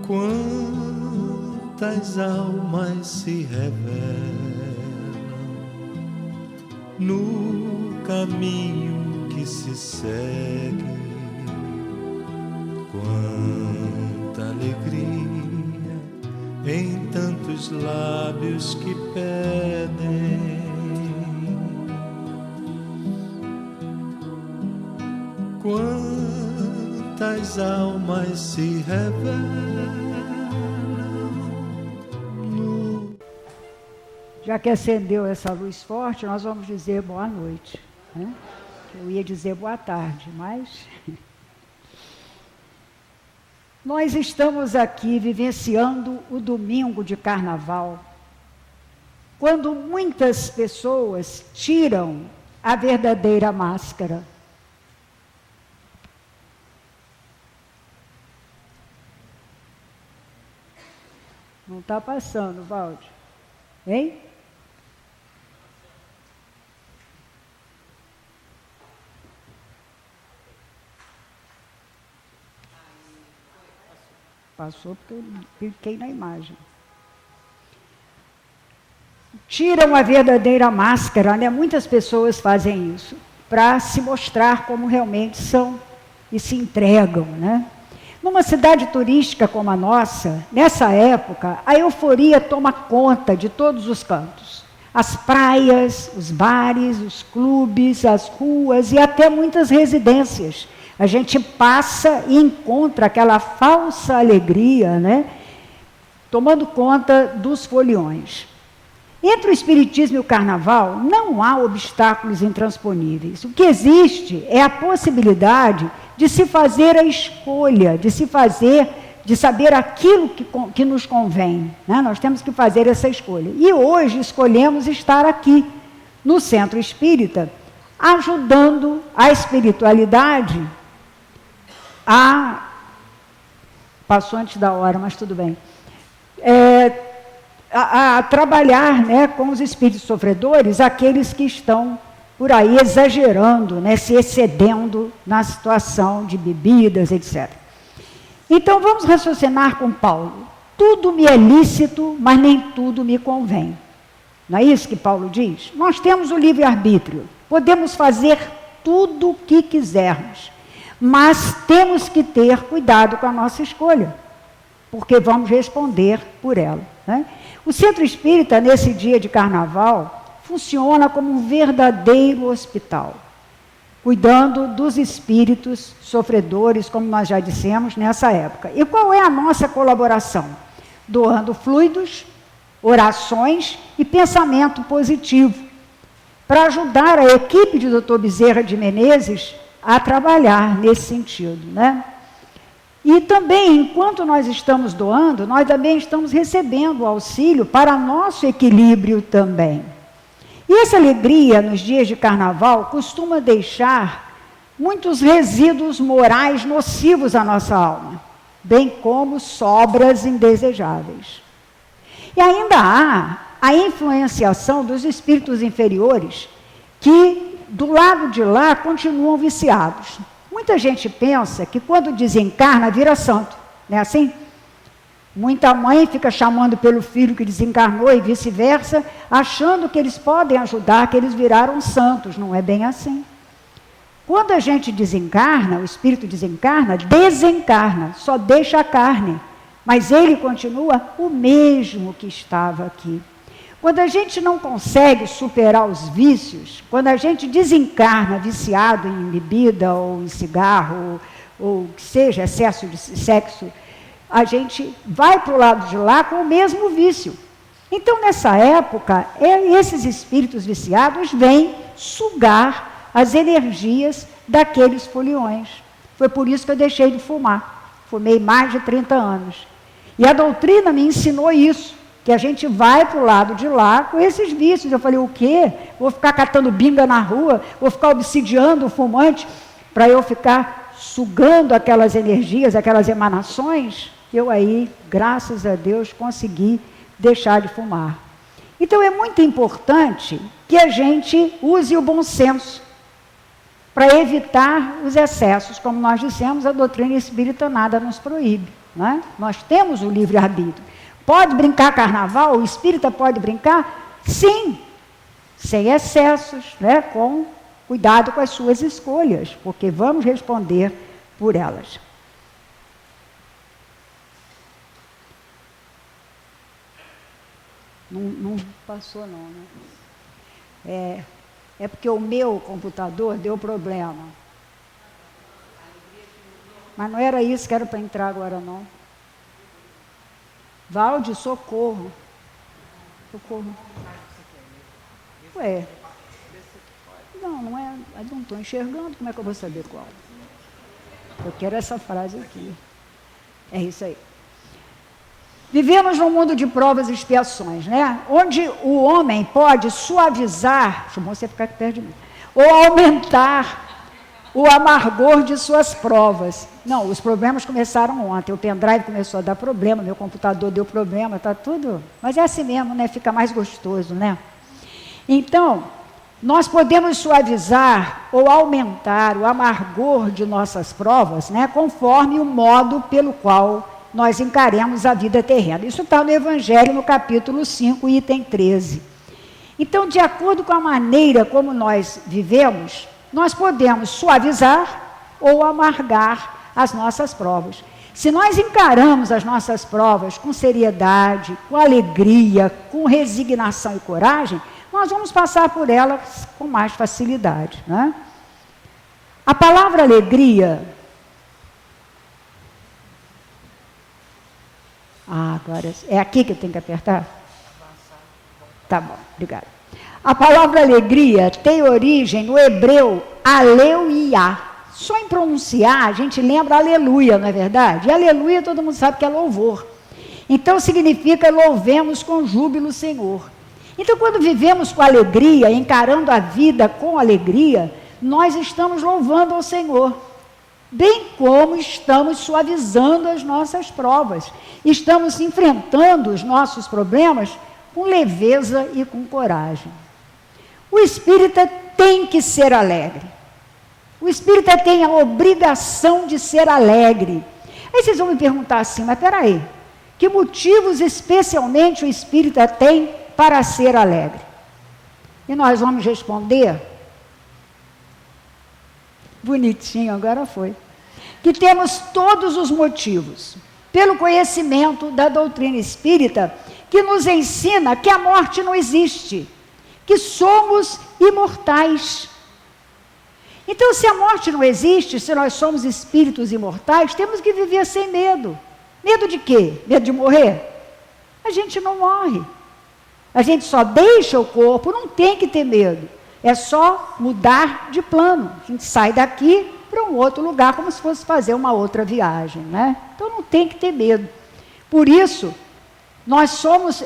Quantas almas se revelam no caminho que se segue, quanta alegria em tantos lábios que pedem, quantas almas se revelam. Já que acendeu essa luz forte, nós vamos dizer boa noite, né? Eu ia dizer boa tarde, mas nós estamos aqui vivenciando o domingo de carnaval, quando muitas pessoas tiram a verdadeira máscara. Não está passando, Valde? Hein? Passou porque eu cliquei na imagem. Tiram a verdadeira máscara, né? Muitas pessoas fazem isso para se mostrar como realmente são e se entregam, né? Numa cidade turística como a nossa, nessa época, a euforia toma conta de todos os cantos. As praias, os bares, os clubes, as ruas e até muitas residências. A gente passa e encontra aquela falsa alegria, né? Tomando conta dos foliões. Entre o espiritismo e o carnaval, não há obstáculos intransponíveis. O que existe é a possibilidade de se fazer a escolha, de saber aquilo que nos convém, né? Nós temos que fazer essa escolha. E hoje escolhemos estar aqui, no Centro Espírita, ajudando a espiritualidade passou antes da hora, mas tudo bem, a trabalhar, né, com os espíritos sofredores, aqueles que estão por aí exagerando, né, se excedendo na situação de bebidas, etc. Então vamos raciocinar com Paulo. Tudo me é lícito, mas nem tudo me convém. Não é isso que Paulo diz? Nós temos o livre-arbítrio, podemos fazer tudo o que quisermos, mas temos que ter cuidado com a nossa escolha, porque vamos responder por ela, né? O Centro Espírita, nesse dia de carnaval, funciona como um verdadeiro hospital, cuidando dos espíritos sofredores, como nós já dissemos, nessa época. E qual é a nossa colaboração? Doando fluidos, orações e pensamento positivo, para ajudar a equipe de Dr. Bezerra de Menezes a trabalhar nesse sentido, né? E também, enquanto nós estamos doando, nós também estamos recebendo auxílio para nosso equilíbrio também. E essa alegria nos dias de carnaval costuma deixar muitos resíduos morais nocivos à nossa alma, bem como sobras indesejáveis. E ainda há a influenciação dos espíritos inferiores que, do lado de lá, continuam viciados. Muita gente pensa que quando desencarna, vira santo, não é assim? Muita mãe fica chamando pelo filho que desencarnou e vice-versa, achando que eles podem ajudar, que eles viraram santos. Não é bem assim. Quando a gente desencarna, o espírito desencarna, só deixa a carne, mas ele continua o mesmo que estava aqui. Quando a gente não consegue superar os vícios, quando a gente desencarna viciado em bebida ou em cigarro, ou que seja excesso de sexo, a gente vai para o lado de lá com o mesmo vício. Então, nessa época, esses espíritos viciados vêm sugar as energias daqueles foliões. Foi por isso que eu deixei de fumar. Fumei mais de 30 anos. E a doutrina me ensinou isso, que a gente vai para o lado de lá com esses vícios. Eu falei, o quê? Vou ficar catando binga na rua? Vou ficar obsidiando o fumante para eu ficar sugando aquelas energias, aquelas emanações? Eu aí, graças a Deus, consegui deixar de fumar. Então é muito importante que a gente use o bom senso. para evitar os excessos. Como nós dissemos, a doutrina espírita nada nos proíbe, né? Nós temos o livre-arbítrio. Pode brincar carnaval? O espírita pode brincar? Sim, sem excessos, né? Com cuidado com as suas escolhas, porque vamos responder por elas. Não passou não, né? É porque o meu computador deu problema. Mas não era isso que era para entrar agora, não. Valde, socorro. Socorro. Ué. Não é. Eu não estou enxergando, como é que eu vou saber qual? Eu quero essa frase aqui. É isso aí. Vivemos num mundo de provas e expiações, né? Onde o homem pode suavizar, deixa você ficar aqui perto de mim, ou aumentar o amargor de suas provas. Não, os problemas começaram ontem, o pendrive começou a dar problema, meu computador deu problema, está tudo... Mas é assim mesmo, né? Fica mais gostoso, né? Então, nós podemos suavizar ou aumentar o amargor de nossas provas, né? Conforme o modo pelo qual nós encaremos a vida terrena. Isso está no Evangelho, no capítulo 5, item 13. Então, de acordo com a maneira como nós vivemos, nós podemos suavizar ou amargar as nossas provas. Se nós encaramos as nossas provas com seriedade, com alegria, com resignação e coragem, nós vamos passar por elas com mais facilidade, né? A palavra alegria... agora é aqui que eu tenho que apertar? Tá bom, obrigada. A palavra alegria tem origem no hebreu aleuia. Só em pronunciar a gente lembra aleluia, não é verdade? E aleluia todo mundo sabe que é louvor. Então significa louvemos com júbilo o Senhor. Então quando vivemos com alegria, encarando a vida com alegria, nós estamos louvando ao Senhor. Bem como estamos suavizando as nossas provas. Estamos enfrentando os nossos problemas com leveza e com coragem. O espírita tem que ser alegre. O espírita tem a obrigação de ser alegre. Aí vocês vão me perguntar assim, mas peraí, que motivos especialmente o espírita tem para ser alegre? E nós vamos responder, bonitinho, agora foi, que temos todos os motivos, pelo conhecimento da doutrina espírita, que nos ensina que a morte não existe, que somos imortais. Então, se a morte não existe, se nós somos espíritos imortais, temos que viver sem medo. Medo de quê? Medo de morrer? A gente não morre. A gente só deixa o corpo, não tem que ter medo. É só mudar de plano. A gente sai daqui para um outro lugar, como se fosse fazer uma outra viagem, né? Então não tem que ter medo. Por isso, nós somos,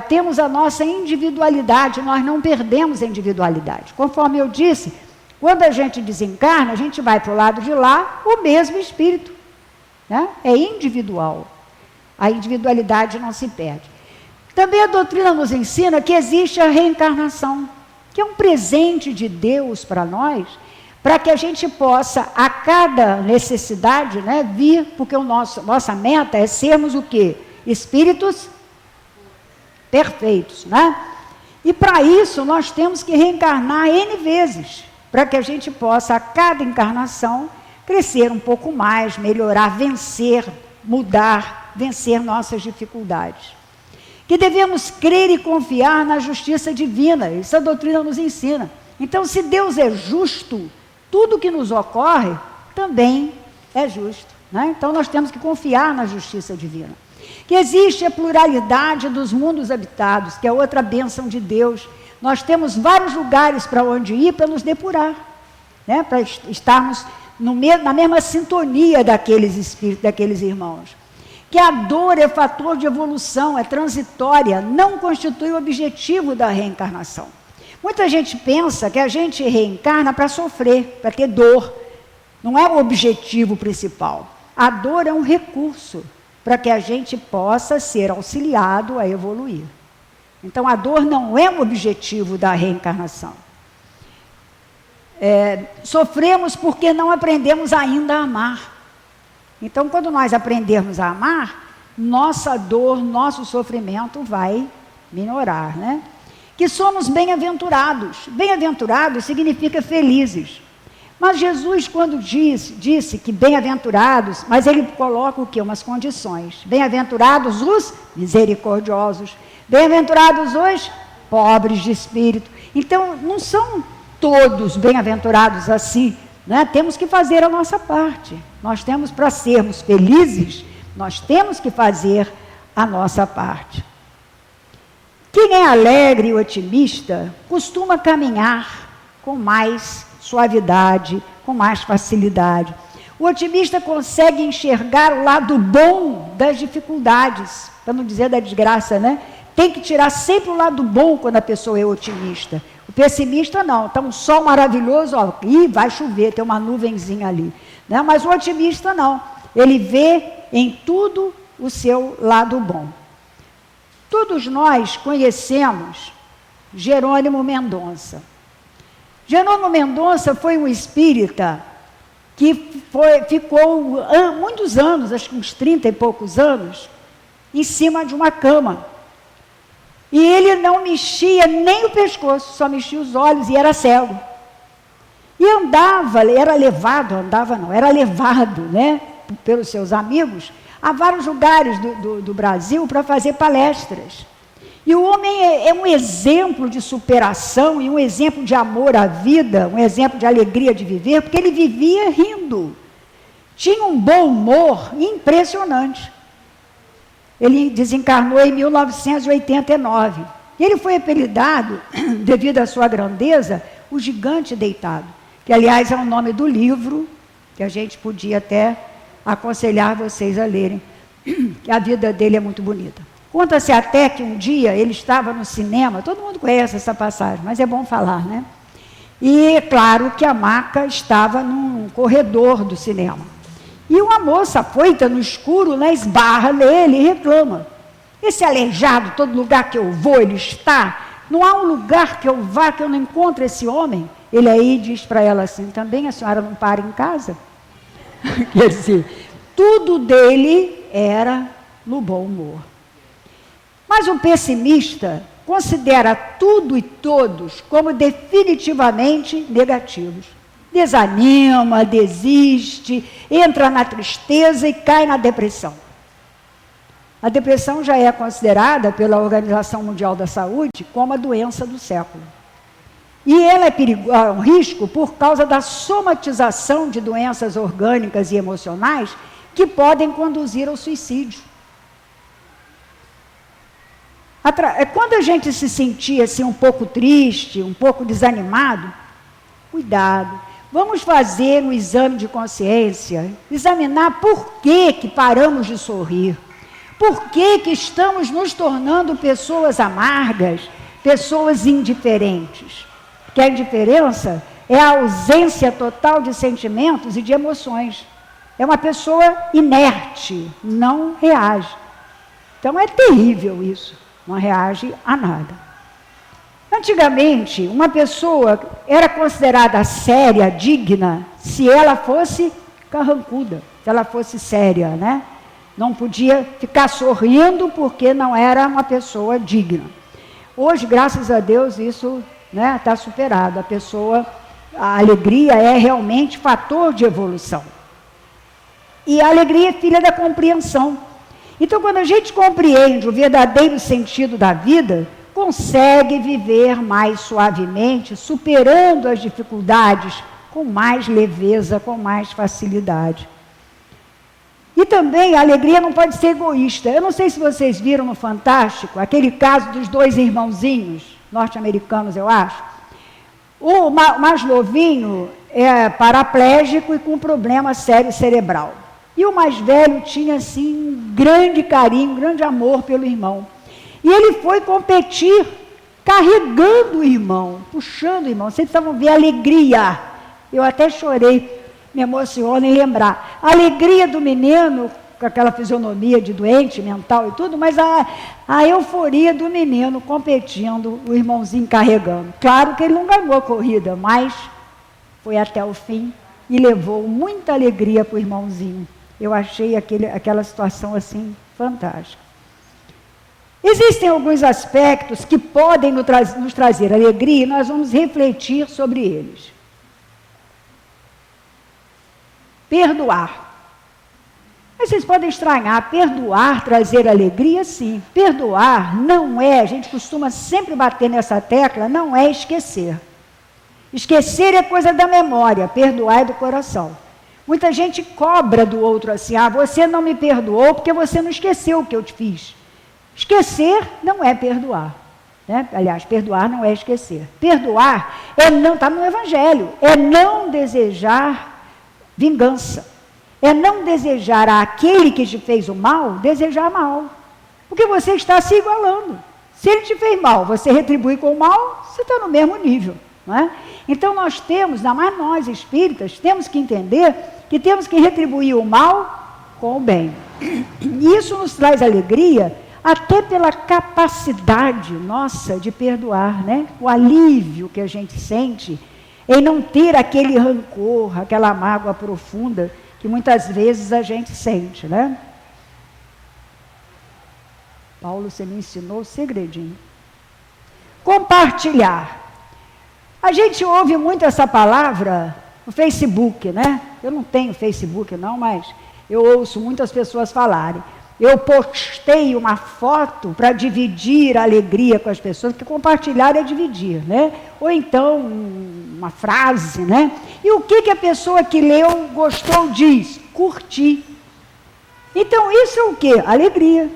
temos a nossa individualidade, nós não perdemos a individualidade. Conforme eu disse, quando a gente desencarna, a gente vai para o lado de lá, o mesmo espírito, né? É individual. A individualidade não se perde. Também a doutrina nos ensina que existe a reencarnação, que é um presente de Deus para nós, para que a gente possa, a cada necessidade, né, vir, porque nossa meta é sermos o quê? Espíritos perfeitos, né? E para isso nós temos que reencarnar N vezes, para que a gente possa, a cada encarnação, crescer um pouco mais, melhorar, vencer, mudar, vencer nossas dificuldades. Que devemos crer e confiar na justiça divina, isso a doutrina nos ensina. Então, se Deus é justo, tudo que nos ocorre também é justo, né? Então nós temos que confiar na justiça divina. Que existe a pluralidade dos mundos habitados, que é outra bênção de Deus. Nós temos vários lugares para onde ir para nos depurar, né? Para estarmos na mesma sintonia daqueles espíritos, daqueles irmãos. Que a dor é fator de evolução, é transitória, não constitui o objetivo da reencarnação. Muita gente pensa que a gente reencarna para sofrer, para ter dor. Não é o objetivo principal. A dor é um recurso para que a gente possa ser auxiliado a evoluir. Então, a dor não é o objetivo da reencarnação. sofremos porque não aprendemos ainda a amar. Então, quando nós aprendermos a amar, nossa dor, nosso sofrimento vai minorar, né? Que somos bem-aventurados. Bem-aventurados significa felizes. Mas Jesus, quando disse que bem-aventurados, mas ele coloca o quê? Umas condições. Bem-aventurados os misericordiosos. Bem-aventurados os pobres de espírito. Então, não são todos bem-aventurados assim, né? Temos que fazer a nossa parte. Nós temos, para sermos felizes, nós temos que fazer a nossa parte. Quem é alegre e otimista costuma caminhar com mais suavidade, com mais facilidade. O otimista consegue enxergar o lado bom das dificuldades, para não dizer da desgraça, né? Tem que tirar sempre o lado bom quando a pessoa é otimista. O pessimista não, está um sol maravilhoso, ó, vai chover, tem uma nuvenzinha ali, né? Mas o otimista não, ele vê em tudo o seu lado bom. Todos nós conhecemos Jerônimo Mendonça. Jerônimo Mendonça foi um espírita que ficou muitos anos, acho que uns 30 e poucos anos, em cima de uma cama. E ele não mexia nem o pescoço, só mexia os olhos e era cego. E era levado, né, pelos seus amigos, a vários lugares do Brasil para fazer palestras. E o homem é um exemplo de superação e um exemplo de amor à vida, um exemplo de alegria de viver, porque ele vivia rindo. Tinha um bom humor impressionante. Ele desencarnou em 1989. E ele foi apelidado, devido à sua grandeza, o Gigante Deitado, que, aliás, é o nome do livro, que a gente podia até aconselhar vocês a lerem, que a vida dele é muito bonita. Conta-se até que um dia ele estava no cinema, todo mundo conhece essa passagem, mas é bom falar, né? E, claro, que a maca estava num corredor do cinema. E uma moça afoita no escuro, né, esbarra nele e reclama. Esse aleijado, todo lugar que eu vou, ele está. Não há um lugar que eu vá que eu não encontre esse homem. Ele aí diz para ela assim, também a senhora não para em casa? Quer dizer, tudo dele era no bom humor. Mas o pessimista considera tudo e todos como definitivamente negativos. Desanima, desiste, entra na tristeza e cai na depressão. A depressão já é considerada pela Organização Mundial da Saúde como a doença do século. E ela é um risco por causa da somatização de doenças orgânicas e emocionais que podem conduzir ao suicídio. Quando a gente se sentir assim um pouco triste, um pouco desanimado, cuidado. Vamos fazer um exame de consciência, examinar por que paramos de sorrir, por que estamos nos tornando pessoas amargas, pessoas indiferentes. Porque a indiferença é a ausência total de sentimentos e de emoções. É uma pessoa inerte, não reage. Então é terrível isso. Não reage a nada. Antigamente, uma pessoa era considerada séria, digna, se ela fosse carrancuda, se ela fosse séria, né? Não podia ficar sorrindo porque não era uma pessoa digna. Hoje, graças a Deus, isso está superado. A alegria é realmente fator de evolução. E a alegria é filha da compreensão. Então, quando a gente compreende o verdadeiro sentido da vida, consegue viver mais suavemente, superando as dificuldades com mais leveza, com mais facilidade. E também a alegria não pode ser egoísta. Eu não sei se vocês viram no Fantástico, aquele caso dos 2 irmãozinhos, norte-americanos, eu acho. O mais novinho é paraplégico e com problema sério cerebral. E o mais velho tinha, assim, um grande carinho, um grande amor pelo irmão. E ele foi competir, carregando o irmão, puxando o irmão. Vocês precisavam ver a alegria. Eu até chorei, me emociono em lembrar. A alegria do menino, com aquela fisionomia de doente mental e tudo, mas a euforia do menino competindo, o irmãozinho carregando. Claro que ele não ganhou a corrida, mas foi até o fim e levou muita alegria para o irmãozinho. Eu achei aquela situação assim fantástica. Existem alguns aspectos que podem nos trazer alegria e nós vamos refletir sobre eles. Perdoar. Mas vocês podem estranhar, perdoar, trazer alegria, sim. Perdoar não é, a gente costuma sempre bater nessa tecla, não é esquecer. Esquecer é coisa da memória, perdoar é do coração. Muita gente cobra do outro assim, você não me perdoou porque você não esqueceu o que eu te fiz. Esquecer não é perdoar. Né? Aliás, perdoar não é esquecer. Perdoar está no Evangelho, é não desejar vingança. É não desejar àquele que te fez o mal, desejar mal. Porque você está se igualando. Se ele te fez mal, você retribui com o mal, você está no mesmo nível. Não é? Então nós temos, ainda mais nós espíritas, temos que entender que temos que retribuir o mal com o bem. E isso nos traz alegria, até pela capacidade nossa de perdoar, né? O alívio que a gente sente em não ter aquele rancor, aquela mágoa profunda que muitas vezes a gente sente, né? Paulo, você me ensinou o segredinho. Compartilhar. A gente ouve muito essa palavra no Facebook, né? Eu não tenho Facebook não, mas eu ouço muitas pessoas falarem. Eu postei uma foto para dividir a alegria com as pessoas, porque compartilhar é dividir, né? Ou então uma frase, né? E o que a pessoa que leu, gostou, diz? Curti. Então isso é o quê? Alegria.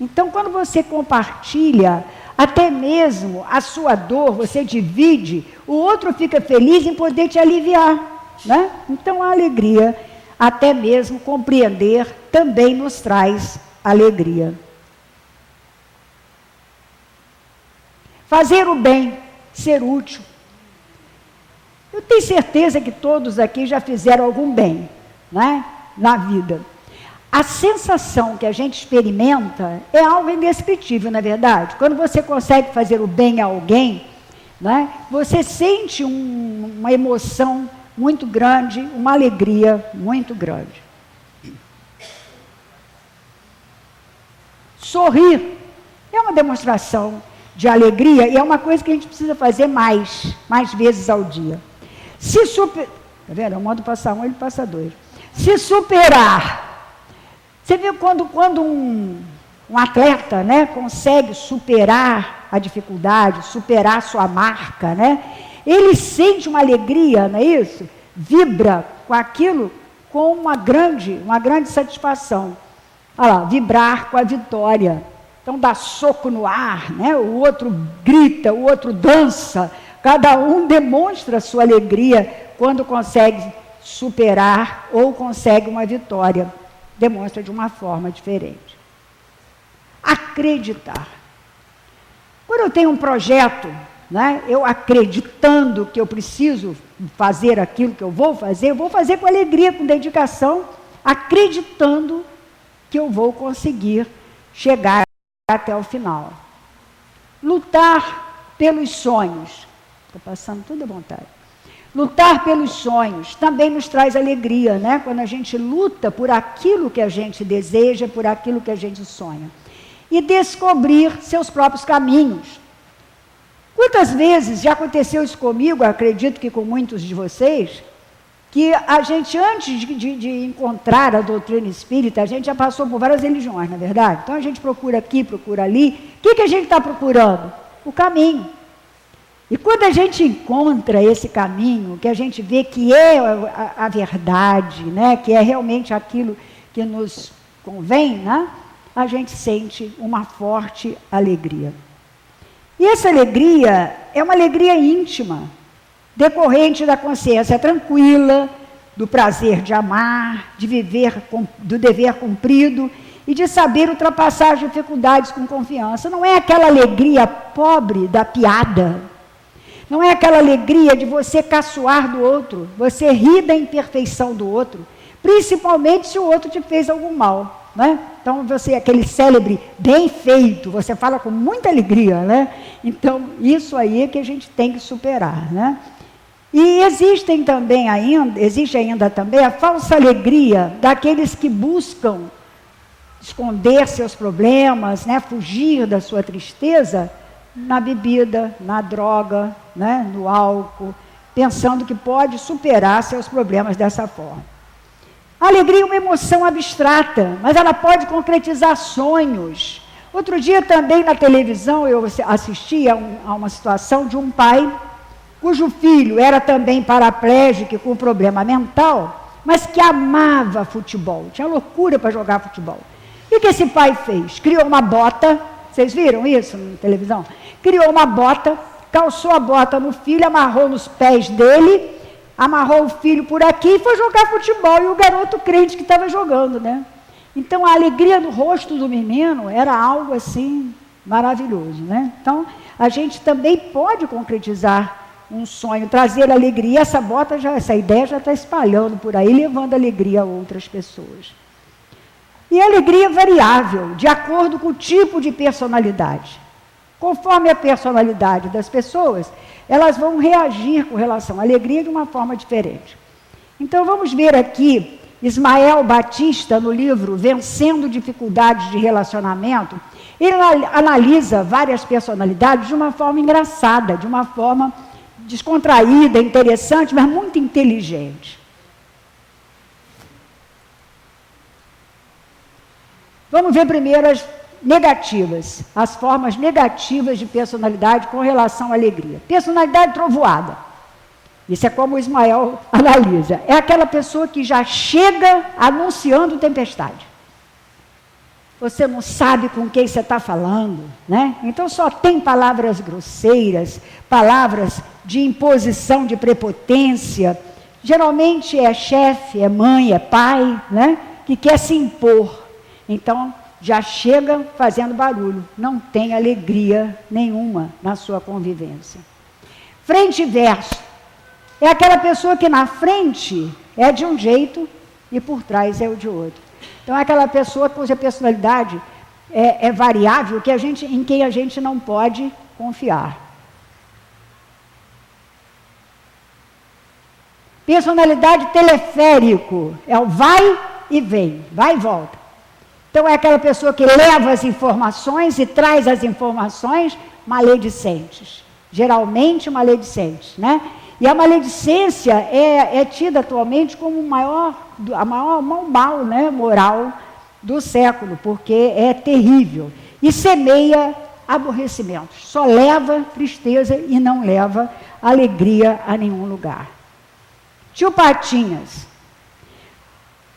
Então quando você compartilha, até mesmo a sua dor, você divide, o outro fica feliz em poder te aliviar, né? Então a alegria, até mesmo compreender, também nos traz alegria. Fazer o bem, ser útil. Eu tenho certeza que todos aqui já fizeram algum bem, né, na vida. A sensação que a gente experimenta é algo indescritível, na verdade. Quando você consegue fazer o bem a alguém, né, você sente uma emoção muito grande, uma alegria muito grande. Sorrir é uma demonstração de alegria e é uma coisa que a gente precisa fazer mais vezes ao dia. Tá vendo? Eu mando passar um, ele passa dois. Se superar. Você vê quando um atleta, né, consegue superar a dificuldade, superar a sua marca, né? Ele sente uma alegria, não é isso? Vibra com aquilo com uma grande satisfação. Olha lá, vibrar com a vitória. Então dá soco no ar, né? O outro grita, o outro dança. Cada um demonstra a sua alegria quando consegue superar ou consegue uma vitória. Demonstra de uma forma diferente. Acreditar. Quando eu tenho um projeto, né, eu acreditando que eu preciso fazer aquilo que eu vou fazer com alegria, com dedicação, acreditando que eu vou conseguir chegar até o final. Lutar pelos sonhos. Estou passando tudo à vontade. Lutar pelos sonhos também nos traz alegria, né? Quando a gente luta por aquilo que a gente deseja, por aquilo que a gente sonha. E descobrir seus próprios caminhos. Quantas vezes já aconteceu isso comigo, acredito que com muitos de vocês, que a gente, antes de encontrar a doutrina espírita, a gente já passou por várias religiões, na é verdade? Então a gente procura aqui, procura ali. O que a gente está procurando? O caminho. E quando a gente encontra esse caminho, que a gente vê que é a verdade, né, que é realmente aquilo que nos convém, né, a gente sente uma forte alegria. E essa alegria é uma alegria íntima, decorrente da consciência tranquila, do prazer de amar, de viver, do dever cumprido e de saber ultrapassar as dificuldades com confiança. Não é aquela alegria pobre da piada. Não é aquela alegria de você caçoar do outro, você rir da imperfeição do outro, principalmente se o outro te fez algum mal, né? Então, você, aquele célebre bem feito, você fala com muita alegria, né? Então, isso aí é que a gente tem que superar, né? E existe ainda também a falsa alegria daqueles que buscam esconder seus problemas, né, fugir da sua tristeza na bebida, na droga, né, no álcool, pensando que pode superar seus problemas dessa forma. A alegria é uma emoção abstrata, mas ela pode concretizar sonhos. Outro dia também na televisão eu assisti a uma situação de um pai cujo filho era também paraplégico e com problema mental, mas que amava futebol, tinha loucura para jogar futebol. E o que esse pai fez? Criou uma bota, vocês viram isso na televisão? Criou uma bota, calçou a bota no filho, amarrou nos pés dele, amarrou o filho por aqui e foi jogar futebol, e o garoto crente que estava jogando, né? Então a alegria no rosto do menino era algo assim maravilhoso, né? Então a gente também pode concretizar um sonho, trazer alegria. Essa ideia já está espalhando por aí, levando alegria a outras pessoas. E a alegria é variável, de acordo com o tipo de personalidade. Conforme a personalidade das pessoas, elas vão reagir com relação à alegria de uma forma diferente. Então vamos ver aqui Ismael Batista, no livro Vencendo Dificuldades de Relacionamento. Ele analisa várias personalidades de uma forma engraçada, de uma forma descontraída, interessante, mas muito inteligente. Vamos ver primeiro as negativas, as formas negativas de personalidade com relação à alegria. Personalidade trovoada. Isso é como o Ismael analisa. É aquela pessoa que já chega anunciando tempestade. Você não sabe com quem você está falando, né? Então só tem palavras grosseiras, palavras de imposição, de prepotência. Geralmente é chefe, é mãe, é pai, né? Que quer se impor. Então já chega fazendo barulho, não tem alegria nenhuma na sua convivência. Frente e verso. É aquela pessoa que na frente é de um jeito e por trás é o de outro. Então é aquela pessoa cuja personalidade é variável, em quem a gente não pode confiar. Personalidade teleférico, é o vai e vem, vai e volta. Então é aquela pessoa que leva as informações e traz as informações maledicentes, geralmente maledicentes, né? E a maledicência é tida atualmente como a maior mal, né, moral do século, porque é terrível. E semeia aborrecimentos, só leva tristeza e não leva alegria a nenhum lugar. Tio Patinhas,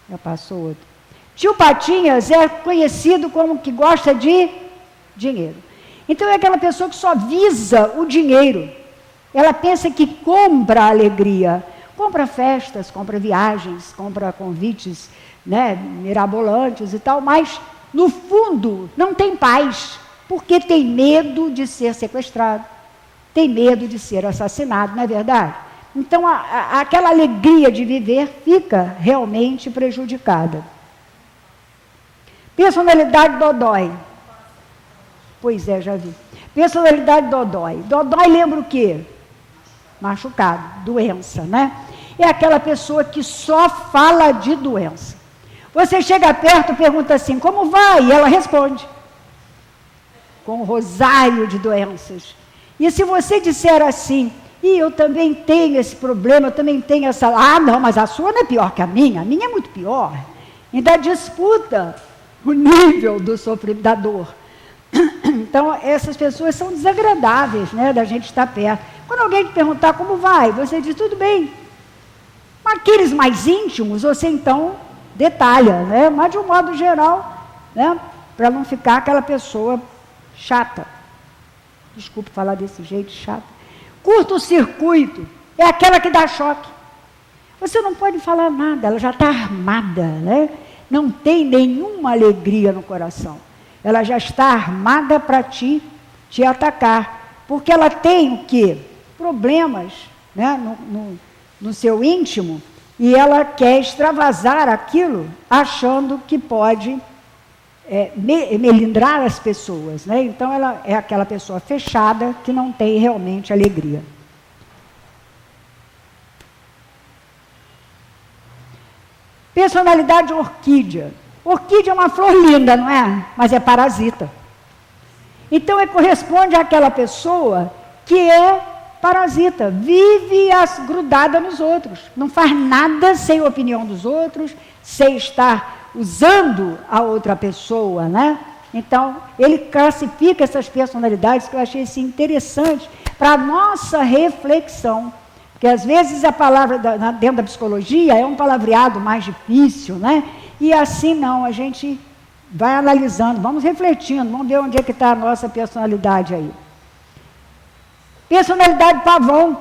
já passou outro. Tio Patinhas é conhecido como que gosta de dinheiro. Então é aquela pessoa que só visa o dinheiro. Ela pensa que compra alegria, compra festas, compra viagens, compra convites, né, mirabolantes e tal, mas no fundo não tem paz, porque tem medo de ser sequestrado, tem medo de ser assassinado, não é verdade? Então aquela alegria de viver fica realmente prejudicada. Personalidade dodói. Pois é, já vi. Personalidade dodói. Dodói lembra o quê? Machucado, doença, né? É aquela pessoa que só fala de doença. Você chega perto e pergunta assim, como vai? E ela responde, com um rosário de doenças. E se você disser assim, eu também tenho esse problema, eu também tenho essa... Ah, não, mas a sua não é pior que a minha é muito pior. Ainda disputa o nível do sofrimento, da dor. Então, essas pessoas são desagradáveis, né, da gente estar perto. Quando alguém te perguntar como vai, você diz, tudo bem. Aqueles mais íntimos, você então detalha, né? Mas de um modo geral, né? Para não ficar aquela pessoa chata. Desculpe falar desse jeito, chata. Curto-circuito é aquela que dá choque. Você não pode falar nada, ela já está armada, né? Não tem nenhuma alegria no coração. Ela já está armada para te atacar. Porque ela tem o quê? Problemas, né, no seu íntimo, e ela quer extravasar aquilo, achando que pode melindrar as pessoas, né? Então ela é aquela pessoa fechada que não tem realmente alegria. Personalidade orquídea. Orquídea é uma flor linda, não é? Mas é parasita. Então, corresponde àquela pessoa que é parasita, vive grudada nos outros, não faz nada sem a opinião dos outros, sem estar usando a outra pessoa, né? Então, ele classifica essas personalidades que eu achei assim, interessante para a nossa reflexão. Porque às vezes a palavra dentro da psicologia é um palavreado mais difícil, né? E assim não, a gente vai analisando, vamos refletindo, vamos ver onde é que está a nossa personalidade aí. Personalidade pavão.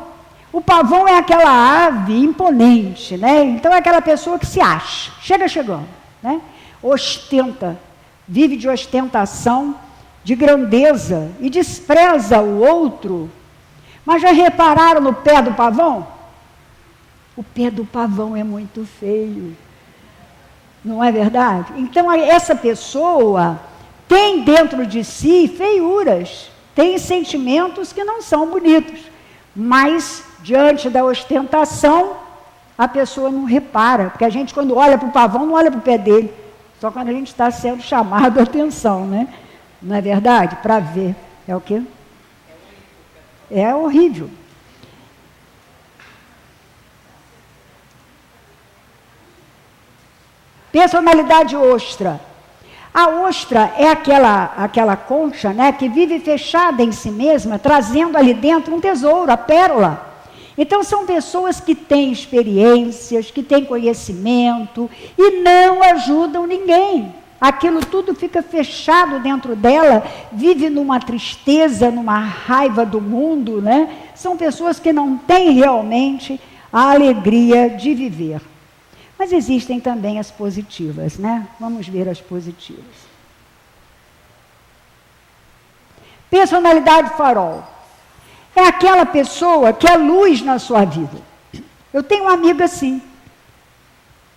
O pavão é aquela ave imponente, né? Então é aquela pessoa que se acha, chega chegando, né? Ostenta, vive de ostentação, de grandeza e despreza o outro. Mas já repararam no pé do pavão? O pé do pavão é muito feio. Não é verdade? Então, essa pessoa tem dentro de si feiuras, tem sentimentos que não são bonitos, mas, diante da ostentação, a pessoa não repara, porque a gente, quando olha para o pavão, não olha para o pé dele, só quando a gente está sendo chamado a atenção, né? Não é verdade? Para ver. É o quê? É horrível. Personalidade ostra. A ostra é aquela concha, né, que vive fechada em si mesma, trazendo ali dentro um tesouro, a pérola. Então, são pessoas que têm experiências, que têm conhecimento e não ajudam ninguém. Aquilo tudo fica fechado dentro dela, vive numa tristeza, numa raiva do mundo, né? São pessoas que não têm realmente a alegria de viver. Mas existem também as positivas, né? Vamos ver as positivas. Personalidade farol. É aquela pessoa que é luz na sua vida. Eu tenho uma amiga assim,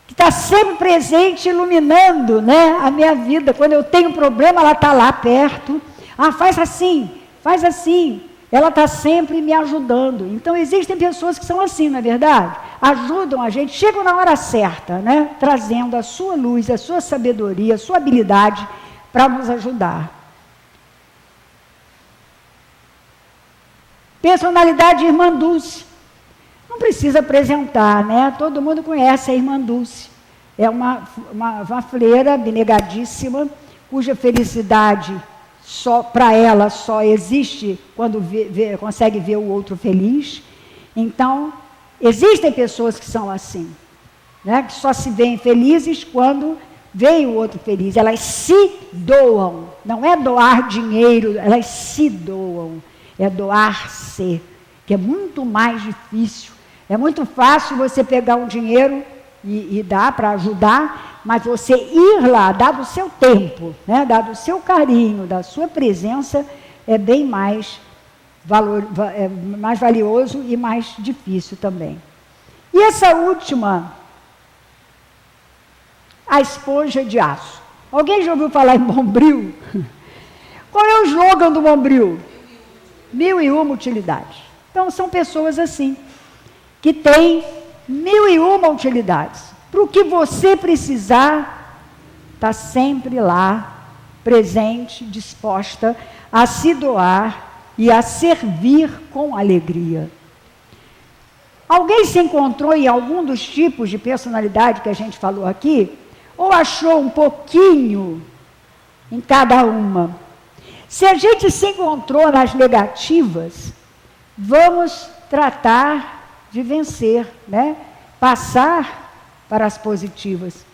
que está sempre presente, iluminando, né, a minha vida. Quando eu tenho problema, ela está lá perto. Ah, faz assim, faz assim. Ela está sempre me ajudando. Então, existem pessoas que são assim, não é verdade? Ajudam a gente, chegam na hora certa, né? Trazendo a sua luz, a sua sabedoria, a sua habilidade para nos ajudar. Personalidade Irmã Dulce. Não precisa apresentar, né? Todo mundo conhece a Irmã Dulce. É uma freira abnegadíssima, cuja felicidade só para ela só existe quando consegue ver o outro feliz. Então, existem pessoas que são assim, né? Que só se veem felizes quando veem o outro feliz. Elas se doam, não é doar dinheiro, elas se doam, é doar-se, que é muito mais difícil. É muito fácil você pegar um dinheiro e dar para ajudar, mas você ir lá, dado o seu tempo, né, dado o seu carinho, da sua presença, é bem mais, mais valioso e mais difícil também. E essa última, a esponja de aço. Alguém já ouviu falar em Bombril? Qual é o slogan do Bombril? 1001 utilidades. Então, são pessoas assim, que têm 1001 utilidades. Para o que você precisar, está sempre lá, presente, disposta a se doar e a servir com alegria. Alguém se encontrou em algum dos tipos de personalidade que a gente falou aqui? Ou achou um pouquinho em cada uma? Se a gente se encontrou nas negativas, vamos tratar de vencer, né? Passar para as positivas.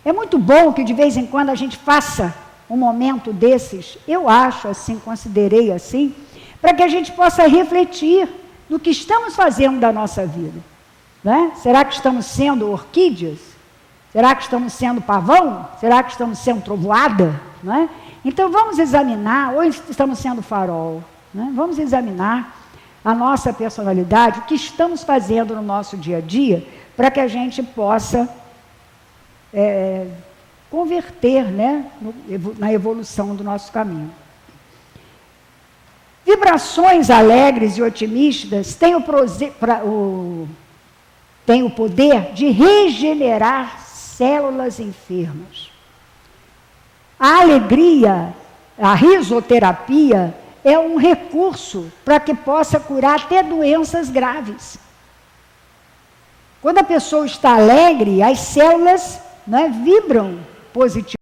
É muito bom que de vez em quando a gente faça um momento desses, eu acho assim, considerei assim, para que a gente possa refletir no que estamos fazendo da nossa vida, né? Será que estamos sendo orquídeas? Será que estamos sendo pavão? Será que estamos sendo trovoada? Né? Então vamos examinar, ou estamos sendo farol, né? Vamos examinar a nossa personalidade, o que estamos fazendo no nosso dia a dia, para que a gente possa converter, né, na evolução do nosso caminho. Vibrações alegres e otimistas têm tem o poder de regenerar células enfermas. A alegria, a risoterapia, é um recurso para que possa curar até doenças graves. Quando a pessoa está alegre, as células, né, vibram positivamente.